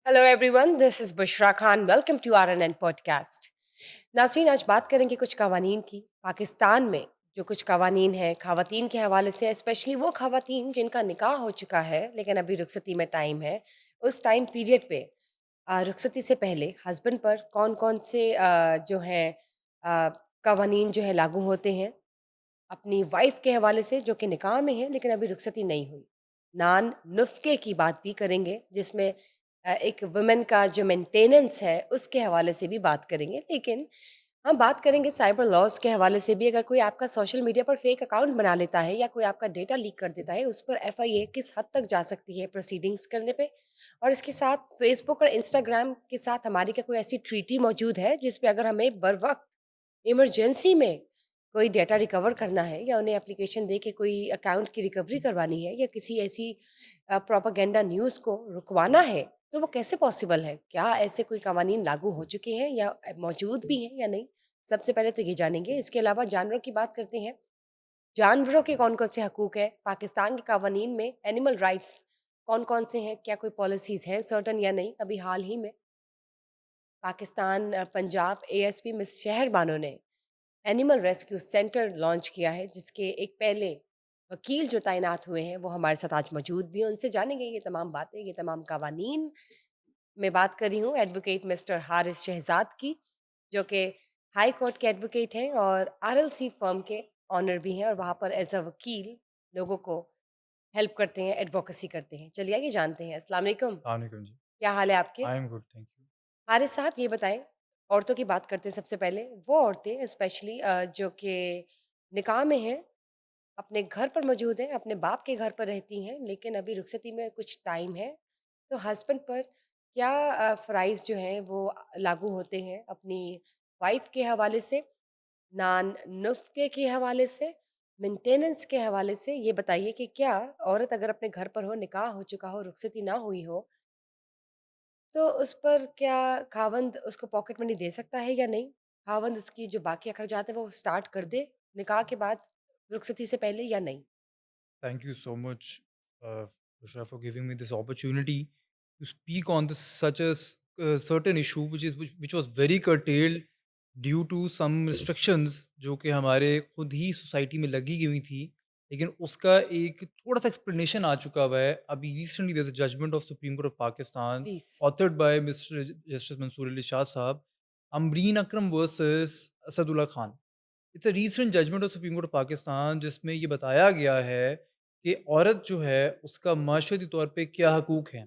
Hello everyone, this is Bushra Khan. Welcome to RNN podcast. नाज़रीन, आज बात करेंगे कुछ कवानीन की। पाकिस्तान में जो कुछ कवानीन हैं, ख़वातीन के हवाले से, स्पेशली वो ख़वातीन जिनका निकाह हो चुका है, लेकिन अभी रुख़सती में टाइम है। उस टाइम पीरियड पे रुख़सती से पहले हस्बैंड पर कौन-कौन से जो हैं अ, कवानीन जो है लागू होते हैं। अपनी वाइफ़ के हवाले से जो कि निकाह में है, लेकिन अभी रुख़सती नहीं हुई। नान नुफ़्क़े की बात भी करेंगे, जिसमें एक वुमेन का जो मेंटेनेंस है, उसके हवाले से भी बात करेंगे। लेकिन हम बात करेंगे साइबर लॉज़ के हवाले से भी। अगर कोई आपका सोशल मीडिया पर फ़ेक अकाउंट बना लेता है या कोई आपका डेटा लीक कर देता है, उस पर एफआईए किस हद तक जा सकती है प्रोसीडिंग्स करने पे। और इसके साथ फ़ेसबुक और इंस्टाग्राम के साथ हमारी क्या कोई ऐसी ट्रीटी मौजूद है, जिस पे अगर हमें बरवक़्त इमरजेंसी में कोई डेटा रिकवर करना है या उन्हें एप्लीकेशन दे के कोई अकाउंट की रिकवरी करवानी है या किसी ऐसी प्रोपेगेंडा न्यूज़ को रुकवाना है, तो वो कैसे पॉसिबल है? क्या ऐसे कोई कवानीन लागू हो चुके हैं या मौजूद भी हैं या नहीं? सबसे पहले तो ये जानेंगे। इसके अलावा जानवरों की बात करते हैं। जानवरों के कौन-कौन से हकूक हैं? पाकिस्तान के कवानीन में एनिमल राइट्स कौन-कौन से हैं? क्या कोई पॉलिसीज़ हैं सर्टेन या नहीं? अभी हाल ही में पाकिस्तान पंजाब एएसपी मिस शहर बानो ने एनिमल रेस्क्यू सेंटर लॉन्च किया है, जिसके एक पहले वकील जो तैनात हुए हैं, वो हमारे साथ आज मौजूद भी हैं। उनसे जानेंगे ये तमाम बातें, ये तमाम कवानीन। मैं बात कर रही हूँ एडवोकेट मिस्टर हारिस शहजाद की, जो कि हाई कोर्ट के एडवोकेट हैं और आरएलसी फर्म के ऑनर भी हैं और वहाँ पर एज़ अ वकील लोगों को हेल्प करते हैं, एडवोकेसी करते हैं। चलिए आइए जानते हैं। अस्सलाम वालेकुम, Assalamualaikum ji. क्या हाल है आपके? I am good, thank you. Haris साहब ये बताएँ, औरतों की बात करते हैं सबसे पहले। वो औरतें स्पेशली जो कि निकाह में हैं, अपने घर पर मौजूद हैं, अपने बाप के घर पर रहती हैं, लेकिन अभी रुखसती में कुछ टाइम है। तो हस्बैंड पर क्या फ़राइज़ जो हैं वो लागू होते हैं अपनी वाइफ़ के हवाले से, नान नुफ़्क़े के हवाले से, मेंटेनेंस के हवाले से? ये बताइए कि क्या औरत अगर अपने घर पर हो, निकाह हो चुका हो, रुखसती ना हुई हो, तो उस पर क्या खावंद उसको पॉकेट मनी दे सकता है या नहीं? खावंद उसकी जो बाकी अखराजात हैं वो स्टार्ट कर दे निकाह के बाद, रुखसती से पहले या नहीं? Thank you so much, Bushra, for giving me this opportunity to speak on this such a certain issue which was very curtailed due to some restrictions जो कि हमारे खुद ही सोसाइटी में लगी हुई थी, लेकिन उसका एक थोड़ा सा एक्सप्लेनेशन आ चुका हुआ है। अभी recently there is a judgment of supreme court of Pakistan please. Authored by mister justice Mansoor Ali Shah sahab, Amreen Akram versus Asadullah Khan. It's a recent judgment of supreme court of Pakistan जिसमें ये बताया गया है कि औरत जो है उसका माशरती तौर पे क्या हकूक़ हैं।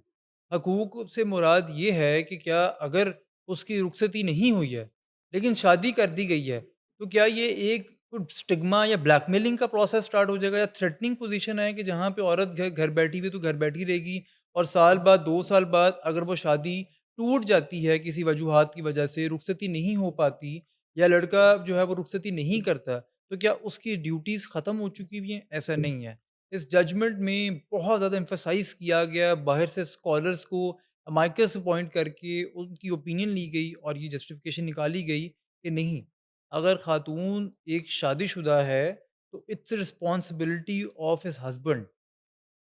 हकूक़ से मुराद ये है कि क्या अगर उसकी रुखसती नहीं हुई है, लेकिन शादी कर दी गई है, तो क्या ये एक कुछ स्टिग्मा या ब्लैकमेलिंग का प्रोसेस स्टार्ट हो जाएगा या थ्रेटनिंग पोज़ीशन है कि जहाँ पे औरत घर घर बैठी हुई है तो घर बैठी रहेगी और साल बाद, 2 साल बाद अगर वो शादी टूट जाती है किसी वजूहात की वजह से, रुखसती नहीं हो पाती या लड़का जो है वो रुखसती नहीं करता, तो क्या उसकी ड्यूटीज़ ख़त्म हो चुकी हुई हैं? ऐसा नहीं है। इस जजमेंट में बहुत ज़्यादा एम्फसाइज़ किया गया, बाहर से स्कॉलर्स को माइकर्स अपॉइंट करके उनकी ओपिनियन ली गई और ये जस्टिफ़िकेशन निकाली गई कि नहीं, अगर ख़ातून एक शादीशुदा है, तो it's responsibility of his husband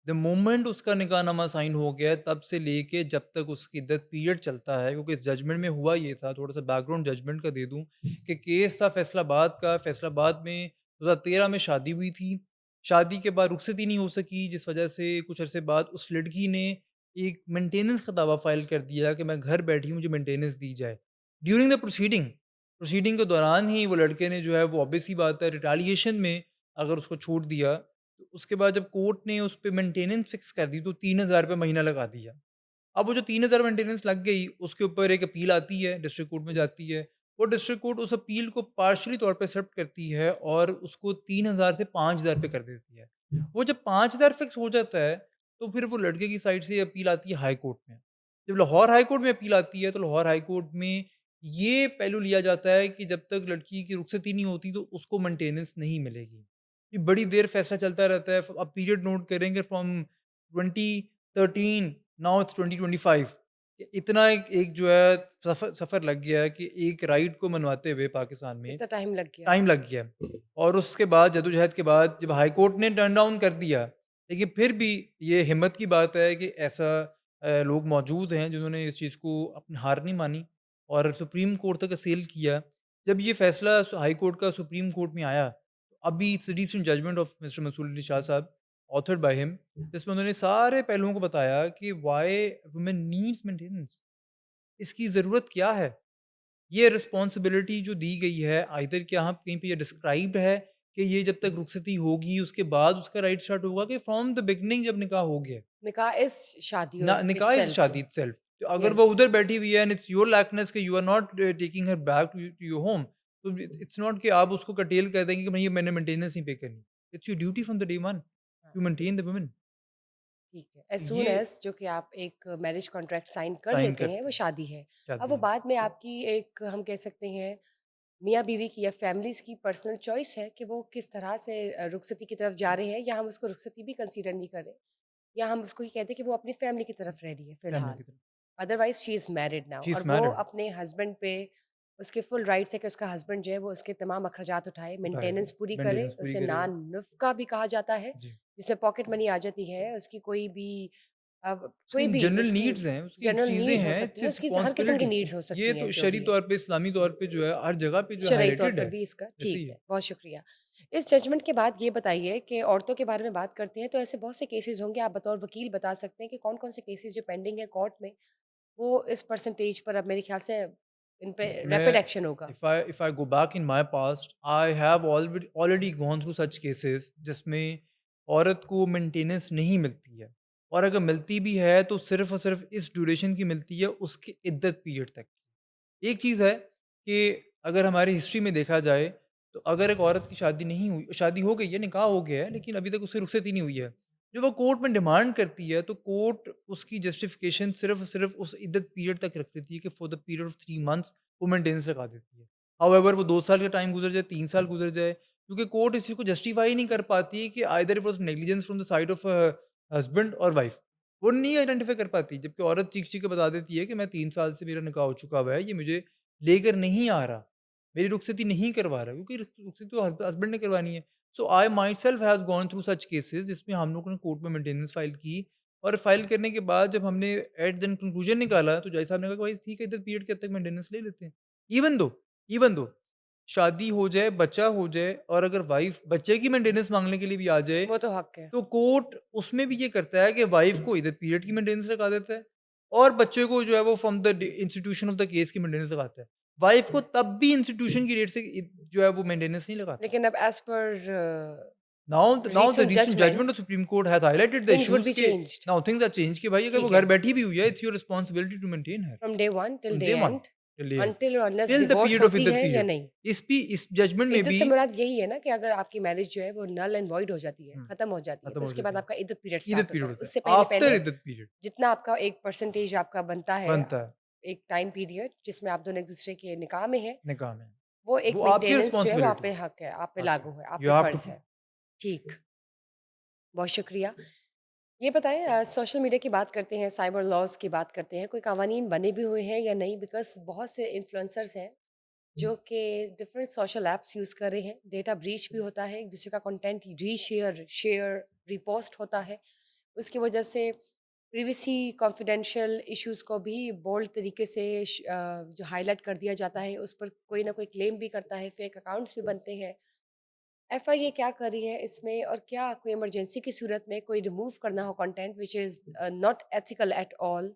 the moment उसका निकाहनामा साइन हो गया है, तब से लेके जब तक उसकी इद्दत पीरियड चलता है, क्योंकि इस जजमेंट में हुआ ये था, थोड़ा-सा बैकग्राउंड जजमेंट का दे दूँ कि केस था फैसलाबाद का। फैसलाबाद में 2013 में शादी हुई थी। शादी के बाद रुखसती नहीं हो सकी, जिस वजह से कुछ अरसे बाद उस लड़की ने एक मेंटेनेंस का दावा फ़ाइल कर दिया कि मैं घर बैठी हूँ, मुझे मेंटेनेंस दी जाए। ड्यूरिंग द प्रोसीडिंग के दौरान ही वो लड़के ने जो है वो ऑब्वियस सी बात है रिटेलिएशन में अगर उसको छूट दिया, तो उसके बाद जब कोर्ट ने उस पे मेंटेनेंस फिक्स कर दी तो ₹3000 महीना लगा दिया। अब वो जो 3000 मेंटेनेंस लग गई, उसके ऊपर एक अपील आती है, डिस्ट्रिक्ट कोर्ट में जाती है। वो डिस्ट्रिक्ट कोर्ट उस अपील को पार्शियली तौर पे एक्सेप्ट करती है और उसको 3000 से 5000 पे कर देती है। वो जब 5000 फिक्स हो जाता है, तो फिर वो लड़के की साइड से अपील आती है हाई कोर्ट में। जब लाहौर हाई कोर्ट में अपील आती है, तो लाहौर हाई कोर्ट में ये पहलू लिया जाता है कि जब तक लड़की की रुखसती नहीं होती, तो उसको मेंटेनेंस नहीं मिलेगी। ये बड़ी देर फैसला चलता रहता है। आप पीरियड नोट करेंगे फ्रॉम 2013, नाउ इट्स 2025। इतना एक एक जो है सफ़र सफ़र लग गया है कि एक राइट को मनवाते हुए पाकिस्तान में इतना टाइम लग गया। टाइम लग गया है। और उसके बाद जद्दोजहद के बाद जब हाई कोर्ट ने टर्न डाउन कर दिया, लेकिन फिर भी ये हिम्मत की बात है कि ऐसा लोग मौजूद हैं जिन्होंने इस चीज़ को अपनी हार नहीं मानी और सुप्रीम कोर्ट तक असील किया। जब ये फैसला हाई कोर्ट का सुप्रीम कोर्ट में आया, अभी it's recent judgment of mister Mansoor Ali Shah साहब, ऑथर्ड बाय हिम, जिसमें उन्होंने सारे पहलुओं को बताया कि व्हाई वुमेन नीड्स मेंटेनेंस, इसकी ज़रूरत क्या है? ये रिस्पॉन्सिबिलिटी जो दी गई है, आइदर क्या यहाँ कहीं पे ये डिस्क्राइब्ड है कि ये जब तक रुखसती होगी उसके बाद उसका राइट स्टार्ट होगा, कि फ्रॉम द बिगिनिंग जब निकाह हो गया, निकाह इज़ शादी ना और निकाह इज़ इटसेल्फ। शादी इटसेल्फ। तो अगर वो यस। उधर बैठी हुई है एंड इट्स योर लैकनेस कि you are not taking her back to your home, तो इट्स नॉट कि आप उसको कर्टेल कर देंगे कि भई मैंने मेंटेनेंस नहीं पे करनी। It's your duty from the day one हाँ, टू मेंटेन द वुमन। ठीक है। एज़ सून ये एज़ जो कि आप एक मैरिज कॉन्ट्रैक्ट साइन कर साइन लेते हैं, करते वो हैं, शादी है। अब शादी वो है। बाद में आपकी एक हम कह सकते हैं मियाँ-बीवी की या फैमिलीज़ की पर्सनल चॉइस है कि वो किस तरह से रुखसती की तरफ जा रहे हैं, या हम उसको रुखसती भी कंसीडर नहीं कर रहे, या हम उसको ये कहते हैं कि वो अपनी फैमिली की तरफ रह रही है फैमिली फ़िलहाल। की तरफ। Otherwise she is married now, she is और वो मैरिड, अपने हस्बैंड पे उसके फुल राइट्स है कि उसका हस्बैंड जो है वो उसके तमाम अखराजात उठाए, उठाएगा, मेंटेनेंस पूरी करे, मेंटेनेंस पूरी उसे करेगा। नान-नुफ़्का भी कहा जाता है, जी। जिसमें पॉकेट मनी आ जाती है, उसकी कोई भी उसकी कोई भी जनरल उसकी नीड्स हैं, उसकी जनरल चीज़ें नीड्स हो हैं, सकती इट्स हैं, हिज उसकी हर किस्म की रिस्पॉन्सिबिलिटी। नीड्स हो ये सकती हैं तो जो शरई भी है। तौर पे, इस्लामी तौर पे जो है, हर जगह पे जो है शरई तौर हाइलाइटेड पर है, भी इसका ऐसे ठीक ही है, है। बहुत शुक्रिया। इस जजमेंट के बाद ये बताइए कि औरतों के बारे में बात करते हैं तो ऐसे बहुत से केसेज़ होंगे, आप बतौर वकील बता सकते हैं कि कौन-कौन से केसेज़ जो पेंडिंग है कोर्ट में, वो इस परसेंटेज पर अब मेरे ख्याल से इन पे रैपिड मैं एक्शन होगा। If I go back in my past, I have already gone through such cases जिसमें औरत को मेंटेनेंस नहीं मिलती है, और अगर मिलती भी है तो सिर्फ़ और सिर्फ़ इस ड्यूरेशन की मिलती है, उसके इद्दत पीरियड तक। एक चीज़ है कि अगर हमारी हिस्ट्री में देखा जाए, तो अगर एक औरत की शादी नहीं हुई, शादी हो गई है, निकाह हो गया है, लेकिन अभी तक उससे रुखसती नहीं हुई है। जब वो कोर्ट में डिमांड करती है, तो कोर्ट उसकी जस्टिफ़िकेशन सिर्फ़ और सिर्फ़ उस इद्दत पीरियड तक रख देती है कि for the period of 3 months वो मेंटेनेंस लगा देती है। हाउएवर वो 2 साल का टाइम गुज़र जाए, 3 साल गुज़र जाए, क्योंकि कोर्ट इस चीज़ को जस्टिफ़ाई नहीं कर पाती कि either it was negligence from the side of husband और वाइफ। वो नहीं आइडेंटिफ़ाई कर पाती, जबकि औरत चीख-चीख के बता देती है कि मैं 3 साल से मेरा निकाह हो चुका हुआ है, ये मुझे लेकर नहीं आ रहा, मेरी रुखसती नहीं करवा रहा, क्योंकि रुखसती तो हस्बैंड ने करवानी है। So I myself has gone through such cases जिसमें हम लोगों ने कोर्ट में मेंटेनेंस फाइल की, और फाइल करने के बाद जब हमने एट द एंड कंक्लूजन निकाला, तो जज साहब ने कहा कि भाई ठीक है, इतने पीरियड के हद तक मेंटेनेंस ले लेते हैं। इवन दो इवन दो शादी हो जाए, बच्चा हो जाए, और अगर वाइफ बच्चे की मेंटेनेंस मांगने के लिए भी आ जाए, वो तो हक है। तो कोर्ट उसमें भी ये करता है कि वाइफ को इधर पीरियड की मेंटेनेंस लगा देता है, और बच्चे को जो है वो from the institution of the case की मेंटेनेंस लगाता है। वाइफ को तब भी इंस्टीट्यूशन की रेट से जो है वो मेंटेनेंस नहीं लगाता। लेकिन अब as per now the recent recent judgment judgment of supreme court has highlighted the things would issues be के changed. Now things are changed, कि भाई अगर वो ठीक घर है। बैठी भी हुई है, it's your responsibility to maintain her from day 1 till from day day 1 end, till the end, until और unless till the divorce period of होती इद्दत है या पीरियड। नहीं। इस जजमेंट में इद्दत भी से मुराद यही है ना कि अगर आपकी मैरिज जो है वो नल एंड वॉइड हो जाती है, हुँ, खत्म हो जाती है, खत्म तो हो उसके जाती बाद है। आपका इद्दत पीरियड इद्दत स्टार्ट होता पीरियड है। होता है। उससे पहले आफ्टर पहले इद्दत पीरियड जितना आपका एक परसेंटेज आपका बनता है, बनता है एक टाइम पीरियड जिसमें आप दोनों एक-दूसरे के निकाह में हैं, निकाह में। वो एक वो आपकी मेंटेनेंस जो है वो आप रिस्पांसिबिलिटी पे है। हक है, आप पे ओके, लागू है, आप यू पे हैव टू फ़र्ज़ है। ठीक, बहुत शुक्रिया। ये बताएँ सोशल मीडिया की बात करते हैं, साइबर लॉज़ की बात करते हैं, कोई कावानीन बने भी हुए हैं या नहीं? बिकॉज़ बहुत से इन्फ्लुएंसर्स हैं जो कि डिफरेंट सोशल ऐप्स यूज़ कर रहे हैं, डेटा ब्रीच भी होता है, एक-दूसरे का कंटेंट रीशेयर, शेयर, रिपोस्ट होता है। उसकी वजह से प्रिवेसी, कॉन्फिडेंशियल इश्यूज़ को भी बोल्ड तरीके से जो हाइलाइट कर दिया जाता है, उस पर कोई ना कोई क्लेम भी करता है, फेक अकाउंट्स भी बनते हैं। एफआईए क्या कर रही है इसमें, और क्या कोई इमरजेंसी की सूरत में कोई रिमूव करना हो content which is not ethical at all,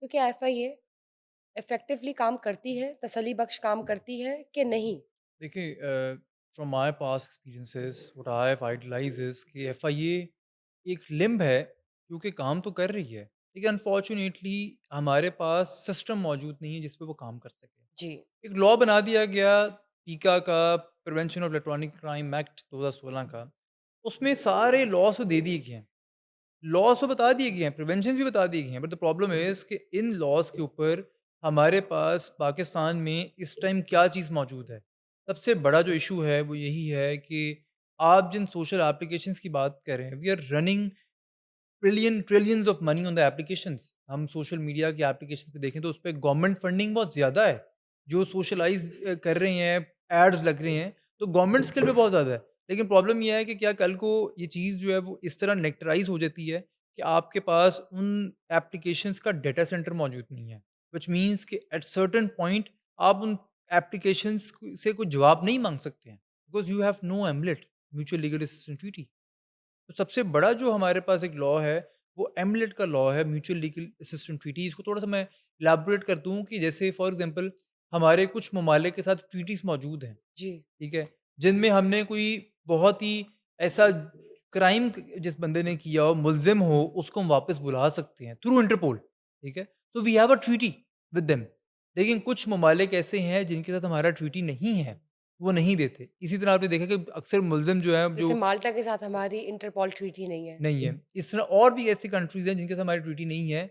तो क्या एफआईए इफ़ेक्टिवली काम करती है, तसल्ली बख्श काम करती है कि नहीं? देखिए, from my past experiences what I have idolise is कि एफआईए एक लिम्ब है, क्योंकि काम तो कर रही है, लेकिन अनफॉर्चुनेटली हमारे पास सिस्टम मौजूद नहीं है जिस पे वो काम कर सके। जी। एक लॉ बना दिया गया, पीका का, prevention of electronic crime act 2016 का, उसमें सारे लॉस तो दे दिए गए हैं, लॉस तो बता दिए गए हैं, प्रिवेंशन भी बता दिए गए हैं, बट द प्रॉब्लम इज़ कि इन लॉस के ऊपर हमारे पास पाकिस्तान में इस टाइम क्या चीज़ मौजूद है? सबसे बड़ा जो इश्यू है वो यही है कि आप जिन सोशल एप्लीकेशंस की बात कर रहे हैं, we are running trillions of money on the applications. हम सोशल मीडिया की एप्लीकेशंस पे देखें तो उस पे गवर्नमेंट फंडिंग बहुत ज़्यादा है। जो सोशलाइज़ कर रहे हैं, एड्स लग रहे हैं, तो गवर्नमेंट स्किल पे बहुत ज़्यादा है। लेकिन प्रॉब्लम ये है कि क्या कल को ये चीज़ जो है वो इस तरह नेक्टराइज़ हो जाती है कि आपके पास उन एप्लीकेशंस का डेटा सेंटर मौजूद नहीं है। व्हिच मीन्स कि एट सर्टेन पॉइंट आप उन एप्लीकेशंस से कोई जवाब नहीं माँग सकते हैं, because you have no MLAT, mutual legal assistance treaty. तो सबसे बड़ा जो हमारे पास एक लॉ है, वो एमलेट का लॉ है, म्यूचुअल लीगल असिस्टेंस ट्रीटी। इसको थोड़ा-सा मैं इलैबोरेट कर दूँ कि जैसे फॉर एग्ज़ाम्पल हमारे कुछ ममालिक के साथ ट्रीटीज़ मौजूद हैं, जी। ठीक है? जिनमें हमने कोई बहुत ही ऐसा क्राइम जिस बंदे ने किया हो, मुल्ज़िम हो, उसको हम वापस बुला सकते हैं थ्रू इंटरपोल, ठीक है? तो we have a treaty with them. लेकिन कुछ ममालिक ऐसे हैं जिनके साथ हमारा ट्रीटी नहीं है, वो नहीं देते। इसी तरह आपने देखा कि अक्सर मुल्ज़िम जो हैं, जैसे जो माल्टा के साथ हमारी इंटरपोल ट्रीटी नहीं है। नहीं है। इस तरह और भी ऐसी कंट्रीज़ हैं जिनके साथ हमारी ट्रीटी नहीं है।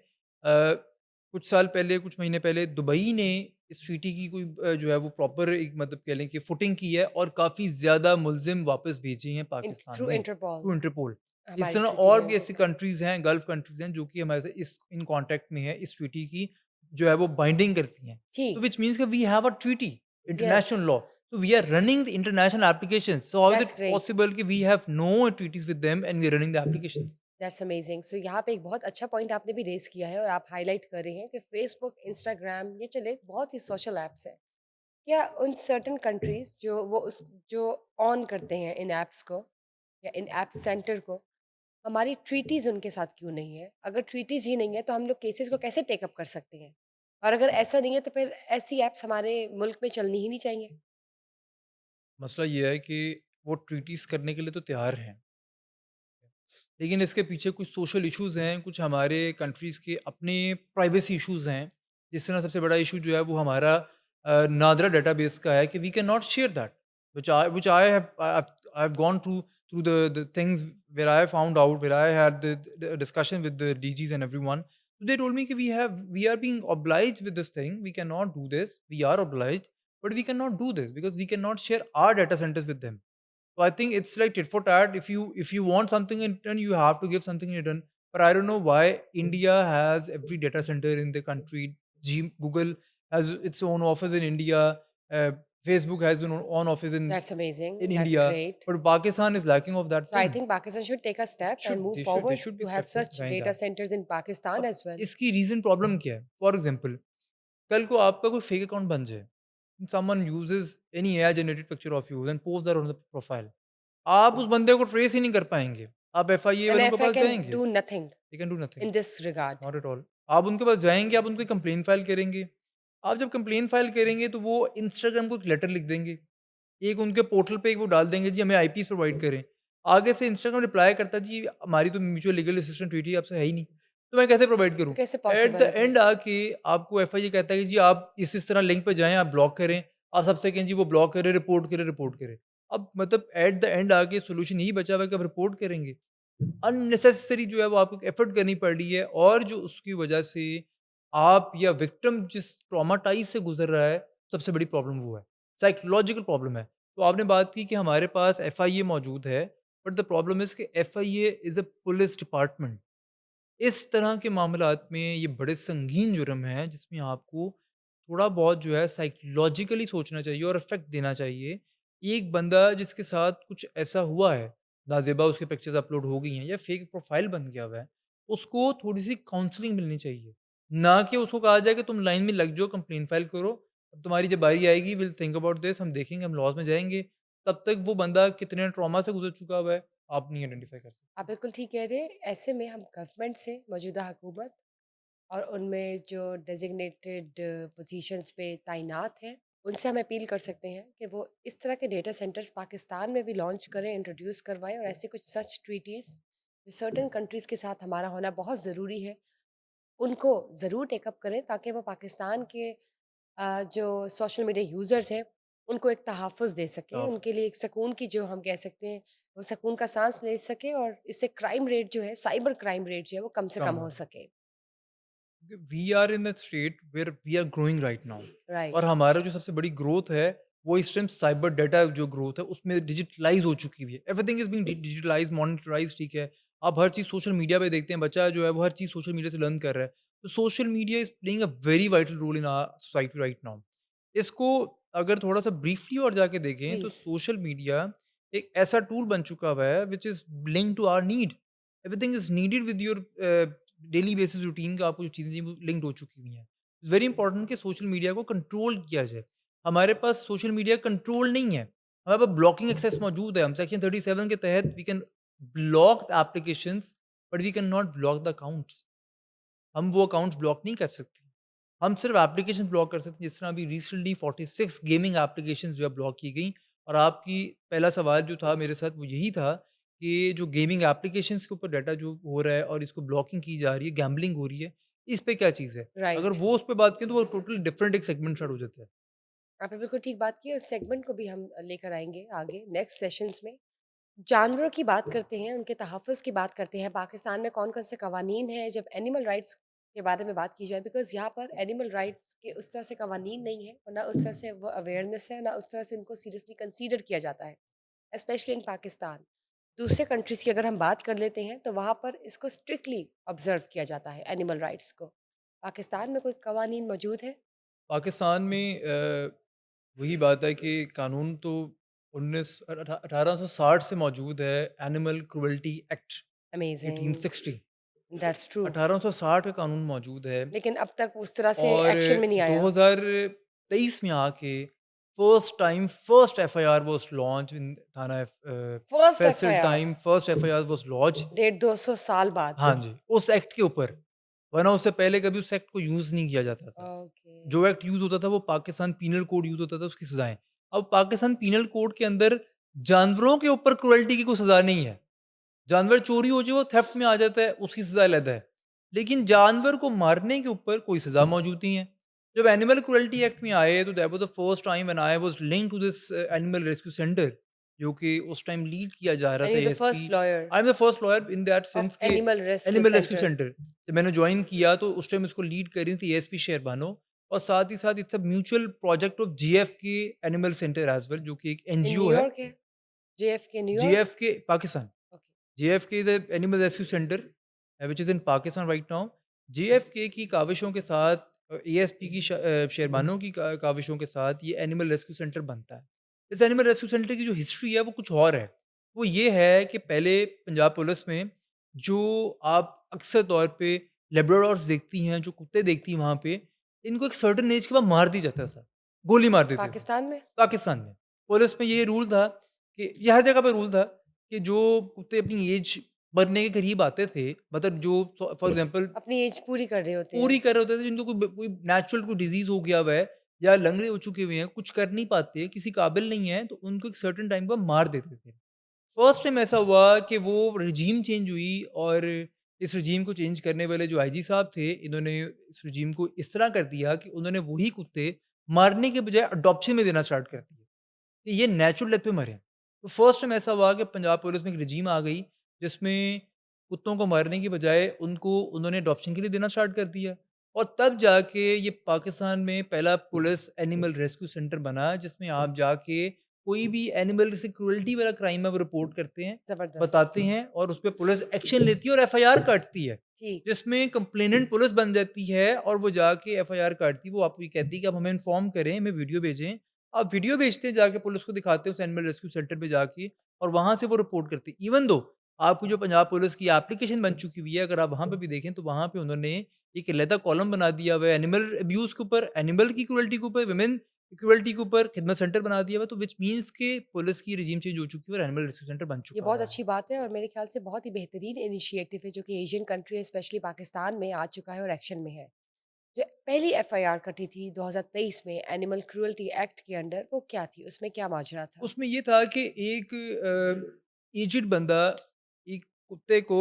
कुछ साल पहले, कुछ महीने पहले दुबई ने इस ट्रीटी की कोई जो है वो प्रॉपर एक मतलब कह लें कि फुटिंग की है और काफ़ी ज़्यादा मुल्ज़िम वापस भेजे हैं पाकिस्तान थ्रू में, इंटरपोल थ्रू इंटरपोल। इस हमारी तरह ट्रीटी और है भी उनके ऐसी साथ। कंट्रीज़ हैं, गल्फ़ कंट्रीज़ हैं जो कि हमारे से इस इन कॉन्टैक्ट में है, इस ट्रीटी की जो है वो बाइंडिंग करती हैं। तो ठीक। व्हिच मीन्स कि we have a treaty, yes, international law. So we are running the international applications. So how is it that's great. possible कि we have no treaties with them and we are running the applications? That's amazing. So यहाँ पे एक बहुत अच्छा point आपने भी rays किया है और आप हाइलाइट कर रहे हैं कि फ़ेसबुक, इंस्टाग्राम ये चले बहुत सी सोशल ऐप्स हैं। क्या उन सर्टेन कंट्रीज़ जो ऑन करते हैं इन ऐप्स को या इन ऐप सेंटर को, हमारी ट्रीटीज़ उनके साथ क्यों नहीं है? अगर ट्रीटीज़ ही नहीं है तो हम लोग केसेज़ को कैसे टेक अप कर सकते हैं? और अगर ऐसा नहीं है तो फिर ऐसी ऐप्स हमारे मुल्क में चलनी ही नहीं चाहिए? मसला ये है कि वो ट्रीटीज़ करने के लिए तो तैयार हैं, लेकिन इसके पीछे कुछ सोशल इश्यूज़ हैं, कुछ हमारे कंट्रीज़ के अपने प्राइवेसी इश्यूज़ हैं। जिस तरह सबसे बड़ा इश्यू जो है वो हमारा नादरा डेटाबेस का है कि we can not share that, which I have I have gone through the things where I found out, where I had the discussion with the DGs and everyone. They told me कि we are being obliged with this thing, we cannot do this, we are obliged, but we cannot do this because we cannot share our data centers with them. So I think it's like tit for tat. If you want something in return, you have to give something in return. But I don't know why India has every data center in the country. Google has its own office in India. Uh, Facebook has its own office that's in amazing, that's India. Great. But Pakistan is lacking of that So I thing. think Pakistan should take a It step and should move they forward should be to have stepping such behind data that. centers in Pakistan अब as well. इसकी reason problem क्या है? For example कल को आपका कोई fake account बन जाए, someone uses any AI generated picture of you and post that on the profile, आप उस बंदे को ट्रेस ही नहीं कर पाएँगे। आप एफआईए And वालों के if I पास can जाएँगे, do nothing they can do nothing, in this regard. Not at all. आप उनके पास जाएँगे, आप उनकी कंप्लेंट फाइल करेंगे। आप जब कंप्लेंट फाइल करेंगे तो वो इंस्टाग्राम को एक लेटर लिख देंगे। एक उनके पोर्टल पे एक वो डाल देंगे, जी हमें आईपीज़ प्रोवाइड करें। आगे से इंस्टाग्राम रिप्लाई करता है, जी हमारी तो म्यूचुअल लीगल असिस्टेंट ट्रीटी आपसे है ही नहीं, तो मैं कैसे प्रोवाइड तो करूँ? कैसे एट पॉसिबल द है फिर? एंड आके आपको एफआईए कहता है कि जी आप इस तरह लिंक पे जाएँ, आप ब्लॉक करें। आप सबसे कहें जी वो ब्लॉक करे, रिपोर्ट करे, रिपोर्ट करे। अब मतलब एट द एंड आके सॉल्यूशन यही बचा हुआ है कि आप रिपोर्ट करेंगे। अननेसेसरी जो है वो आपको एफर्ट करनी पड़ रही है और जो उसकी वजह से आप या विक्टिम जिस ट्रॉमाटाइज़ से गुज़र रहा है, सबसे बड़ी प्रॉब्लम वो है। साइकोलॉजिकल प्रॉब्लम है। तो आपने बात की कि हमारे पास एफआईए मौजूद है, बट द प्रॉब्लम इज़ कि FIA is a police department. इस तरह के मामलात में ये बड़े संगीन जुर्म हैं जिसमें आपको थोड़ा बहुत जो है साइकोलॉजिकली सोचना चाहिए और इफ़ेक्ट देना चाहिए। एक बंदा जिसके साथ कुछ ऐसा हुआ है, नाज़ेबा उसकी पिक्चर्स अपलोड हो गई हैं या फेक प्रोफ़ाइल बन गया हुआ है, उसको थोड़ी-सी काउंसलिंग मिलनी चाहिए। ना कि उसको कहा जाए कि तुम लाइन में लग जाओ, कंप्लेन फ़ाइल करो, अब तुम्हारी जब बारी आएगी विल थिंक अबाउट दिस, हम देखेंगे, हम लॉज़ में जाएँगे। तब तक वो बंदा कितने ट्रॉमा से गुज़र चुका हुआ है, आप नहीं आइडेंटिफ़ाई कर सकते। आप बिल्कुल ठीक कह रहे हैं। ऐसे में हम गवर्नमेंट से मौजूदा हुकूमत और उनमें जो डेज़िग्नेटेड पोज़ीशंस पे तैनात हैं, उनसे हम अपील कर सकते हैं कि वो इस तरह के डेटा सेंटर्स पाकिस्तान में भी लॉन्च करें, इंट्रोड्यूस करवाएँ और ऐसी कुछ सच ट्रीटीज़ सर्टेन कंट्रीज़ के साथ हमारा होना बहुत ज़रूरी है, उनको ज़रूर टेक अप करें ताकि वो पाकिस्तान के जो सोशल मीडिया यूज़र्स हैं, उनको एक तहफ़्फ़ुज़ दे सकें, तहफ़्फ़ुज़। उनके लिए एक सुकून की जो हम कह सकते हैं, वो सुकून का साँस ले सकें और इससे क्राइम रेट जो है, साइबर क्राइम रेट जो है, वो कम से कम कम हो हो जाए। सके। We are in that state where we are growing right now right, और हमारा जो सबसे बड़ी ग्रोथ है वो इस टाइम साइबर डाटा जो ग्रोथ है उसमें डिजिटलाइज हो चुकी हुई है। Everything is being digitalise, monetise, ठीक है। आप हर चीज़ सोशल मीडिया पे देखते हैं, बच्चा जो है वो हर चीज़ सोशल मीडिया से लर्न कर रहा है। तो social media is playing a very vital role in our society right now. इसको अगर थोड़ा सा ब्रीफली और जाके देखें तो प्लीज़। सोशल मीडिया एक ऐसा टूल बन चुका हुआ है which is link to our need. Everything is needed with your daily basis routine का आपको जो चीज़ें चाहिए वो लिंक्ड हो चुकी हुई हैं। इट्स वेरी इंपॉर्टेंट कि सोशल मीडिया को कंट्रोल किया जाए। हमारे पास सोशल मीडिया कंट्रोल नहीं है। हमारे पास ब्लॉकिंग एक्सेस मौजूद है। हम सेक्शन 37 के तहत we can block applications but we can not block the accounts. हम वो अकाउंट्स ब्लॉक नहीं कर सकते। हम सिर्फ एप्लीकेशंस ब्लॉक कर सकते हैं, जिस तरह अभी रिसेंटली 46 गेमिंग एप्लीकेशंस जो है ब्लॉक की गई। और आपकी पहला सवाल जो था मेरे साथ वो यही था कि जो गेमिंग एप्लीकेशंस के ऊपर डाटा जो हो रहा है और इसको ब्लॉकिंग की जा रही है, गैम्बलिंग हो रही है, इस पे क्या चीज़ है? अगर राइट। वो उस पे बात करें तो वो टोटली डिफरेंट एक सेगमेंट स्टार्ट हो जाता है। आपने बिल्कुल ठीक बात की, उस सेगमेंट को भी हम लेकर आएँगे आगे नेक्स्ट सेशंस में। जानवरों की बात करते हैं, उनके तहफ़्फ़ुज़ की बात करते हैं, पाकिस्तान में कौन-कौन से कवानीन हैं जब एनिमल राइट्स के बारे में बात की जाए, बिकॉज़ यहाँ पर एनिमल राइट्स के उस तरह से कवानीन नहीं है और ना उस तरह से वो अवेयरनेस है, ना उस तरह से उनको सीरियसली कंसीडर किया जाता है, स्पेशली इन पाकिस्तान। दूसरे कंट्रीज़ की अगर हम बात कर लेते हैं, तो वहाँ पर इसको स्ट्रिक्टली ऑब्ज़र्व किया जाता है एनिमल राइट्स को। पाकिस्तान में कोई कवानीन मौजूद है? पाकिस्तान में वही बात है कि कानून तो 1860 से मौजूद है, animal cruelty act amazing, 1860। That's true. 1860 का कानून मौजूद है। लेकिन अब तक उस तरह से और एक्शन में नहीं आया। 2023 में आके first FIR was launch in first Faisal FIR time first FIR was launch. डेढ़ 200 साल बाद। हाँ जी, उस एक्ट के ऊपर, वरना उससे पहले कभी उस एक्ट को यूज़ नहीं किया जाता था। ओके। जो एक्ट यूज़ होता था वो पाकिस्तान पीनल कोड यूज़ होता था, उसकी सज़ाएँ। अब पाकिस्तान पीनल कोड के अंदर जानवरों के ऊपर क्रूरल्टी की कोई सज़ा नहीं है। जानवर चोरी हो जाए वो थेफ्ट में आ जाता है, उसकी सज़ा अलग है। लेकिन जानवर को मारने के ऊपर कोई सज़ा मौजूद नहीं है। जब एनिमल क्रुएल्टी एक्ट में आए तो that was the first time when I was linked to this animal rescue centre, जो कि उस टाइम लीड किया जा रहा एंड था you the ASP. First lawyer I am the first lawyer in that of sense के animal rescue animal rescue centre. Centre. जब मैंने जॉइन किया तो उस टाइम इसको लीड कर रही थी एएसपी शेरबानो, और साथ ही साथ it's a mutual project of GFK animal centre as well, जो कि एक इन एनजीओ है। न्यूयॉर्क है? JFK New York? GFK Pakistan. Okay. JFK is a animal rescue centre which is in Pakistan right now. JFK की काविशों के साथ ASP की शेरबानों की काविशों के साथ ये एनिमल रेस्क्यू सेंटर बनता है। इस एनिमल रेस्क्यू सेंटर की जो हिस्ट्री है वो कुछ और है। वो ये है कि पहले पंजाब पुलिस में जो आप अक्सर तौर पे लेब्राडोर्स देखती हैं, जो कुत्ते देखती हैं वहाँ पे, इनको एक सर्टेन एज के बाद मार दिया जाता था, गोली मार देते थे। पाकिस्तान में? पाकिस्तान में पुलिस में ये रूल था कि ये हर जगह पे रूल था कि जो कुत्ते अपनी एज मरने के करीब आते थे, मतलब जो फॉर एग्जांपल अपनी एज पूरी कर रहे होते पूरी हैं। कर रहे होते थे, जिनको कोई नेचुरल कोई डिजीज़ हो गया हुआ है या लंगड़े हो चुके हुए हैं, कुछ कर नहीं पाते, किसी काबिल नहीं है, तो उनको एक सर्टेन टाइम पर मार देते थे। फर्स्ट टाइम ऐसा हुआ कि वो रिजीम चेंज हुई, और इस रिजीम को चेंज करने वाले जो आईजी साहब थे, इन्होंने इस रिजीम को इस तरह कर दिया कि उन्होंने वही कुत्ते मारने के बजाय अडॉप्शन में देना स्टार्ट कर दिया। कि ये नेचुरल डेथ पे मरे हैं। तो फर्स्ट टाइम ऐसा हुआ कि पंजाब पुलिस में एक रजीम आ गई, जिसमें कुत्तों को मारने की बजाय उनको उन्होंने अडॉप्शन के लिए देना स्टार्ट कर दिया। और तब जाके ये पाकिस्तान में पहला पुलिस एनिमल रेस्क्यू सेंटर बना, जिसमें आप जाके कोई भी एनिमल से क्रूरल्टी वाला क्राइम है वो रिपोर्ट करते हैं, ज़बरदस्त। बताते हैं, और उस पे पुलिस एक्शन लेती है और एफआईआर काटती है। ठीक। जिसमें कंप्लेनेंट पुलिस बन जाती है और वो जाके एफआईआर काटती है। वो आपको ये कहती है कि आप हमें इन्फॉर्म करें, हमें वीडियो भेजें। आप वीडियो भेजते हैं, जाके पुलिस को दिखाते हैं उस एनिमल रेस्क्यू सेंटर पे जाके, और वहाँ से वो रिपोर्ट करती है। इवन दो आपकी जो पंजाब पुलिस की एप्लीकेशन बन चुकी हुई है, अगर आप वहाँ पे भी देखें तो वहाँ पे उन्होंने एक अलहदा कॉलम बना दिया हुआ है एनिमल अब्यूज़ के ऊपर, एनिमल की क्रूरल्टी के ऊपर, वुमेन की क्रूरल्टी के ऊपर खिदमत सेंटर बना दिया हुआ है। तो व्हिच मीन्स के पुलिस की रेजिम चेंज हो चुकी है और एनिमल रेस्क्यू सेंटर बन ये चुका बहुत हुआ है। अच्छी बात है और मेरे ख्याल से बहुत ही बेहतरीन इनिशिएटिव है जो कि एशियन कंट्री है, स्पेशली पाकिस्तान में आ चुका है और एक्शन में है। जो पहली एफआईआर कटी थी 2023 में एनिमल क्रूरल्टी एक्ट के अंडर, वो क्या थी? उसमें क्या माजरा था? उसमें ये था कि एक एजेड बंदा एक कुत्ते को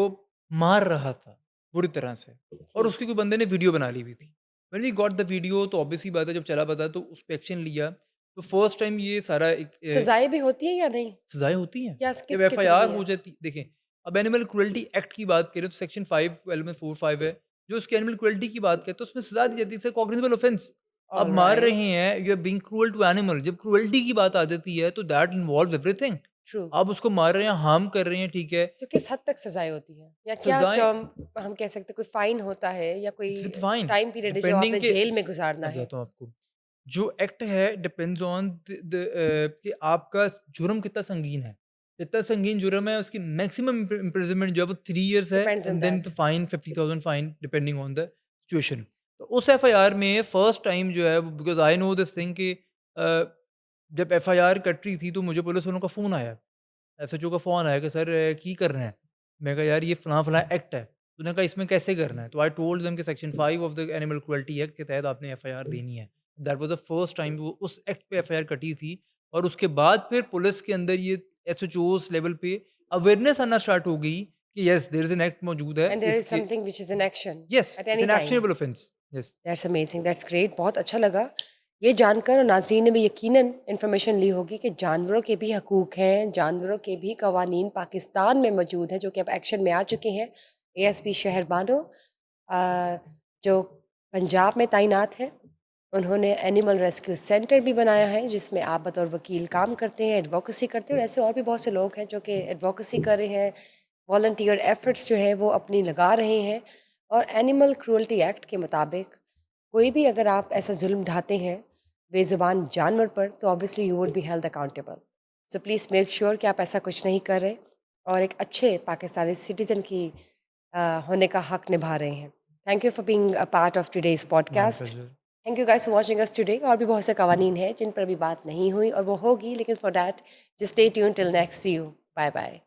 मार रहा था बुरी तरह से, और ठीक। उसके कोई बंदे ने वीडियो बना ली हुई थी। When we got the video तो ऑब्वियस सी बात है, जब चला पता तो उस पे एक्शन लिया। तो फर्स्ट टाइम ये सारा एक सज़ाएँ भी होती हैं या नहीं? सज़ाएँ होती हैं। क्या जब किस किस्म एफआईआर की हो हैं? जाती देखें, अब एनिमल क्रुएल्टी एक्ट की बात करें तो सेक्शन 5 एलिमेंट 4-5 है, जो उसकी एनिमल क्रुएल्टी की बात करते हैं, तो उसमें सज़ा दी जाती है, इट्स अ कॉग्निजेबल ऑफेंस। आप मार रहे ऑलराइट। हैं, you are being cruel to animal. जब क्रुएल्टी की बात आ जाती है तो दैट इन्वॉल्व्स एवरीथिंग। ट्रू। आप उसको मार रहे हैं, हार्म कर रहे हैं, ठीक है। तो किस हद तक सज़ाएँ होती हैं? या क्या सज़ाएँ टर्म हम कह सकते हैं, कोई फ़ाइन होता है या कोई it's with fine, time period है जो डिपेंडिंग आपने के जेल में स गुज़ारना मैं है? बताता हूँ आपको। जो एक्ट है डिपेंड्स ऑन कि आपका जुर्म कितना संगीन है। जितना संगीन जुर्म है उसकी मैक्सिमम इम्प्रिजनमेंट जो है वो 3 इयर्स है depends on and then that. The fine 50,000 fine depending on the situation. तो उस एफआईआर में फर्स्ट टाइम जो है because I know this thing कि जब एफआईआर कट रही थी तो मुझे पुलिस वालों का फ़ोन आया। एसएचओ का फ़ोन आया कि सर की कर रहे हैं? मैं कहा यार ये फलाँ-फलाँ एक्ट है। तो उन्होंने कहा इसमें कैसे करना है? तो आई टोल्ड देम कि section 5 of the animal cruelty act के तहत आपने एफआईआर देनी है। That was the first time वो उस एक्ट पे एफआईआर कटी थी और उसके बाद फिर पुलिस के अंदर ये एसएचओज़ लेवल पे अवेयरनेस आना स्टार्ट हो गई कि yes there is an act मौजूद है। एंड देयर इज़ इसके something which is in action yes at its any an time. Actionable offence. Yes. That's amazing, that's great. बहुत अच्छा लगा ये जानकर, और नाज़रीन ने भी यकीनन इन्फॉर्मेशन ली होगी कि जानवरों के भी हकूक़ हैं, जानवरों के भी कवानीन पाकिस्तान में मौजूद हैं जो कि अब एक्शन में आ चुके हैं। एएसपी शहरबानो जो पंजाब में तैनात हैं, उन्होंने एनिमल रेस्क्यू सेंटर भी बनाया है जिसमें आप बतौर वकील काम करते हैं, एडवोकेसी करते हैं, और ऐसे और भी बहुत से लोग हैं जो कि एडवोकेसी कर रहे हैं, वॉलंटियर एफर्ट्स जो है वो अपनी लगा रहे हैं। और एनिमल क्रूअल्टी एक्ट के मुताबिक कोई भी अगर आप ऐसा जुल्म ढाते हैं बेज़ुबान जानवर पर, तो obviously you would be held accountable. So please make sure कि आप ऐसा कुछ नहीं कर रहे और एक अच्छे पाकिस्तानी सिटीज़न की होने का हक निभा रहे हैं। Thank you for being a part of today's my podcast. Pleasure. Thank you guys for watching us today. और भी बहुत से कवानीन हैं जिन पर अभी बात नहीं हुई और वो होगी, लेकिन for that just stay tuned till next. See you. Bye bye.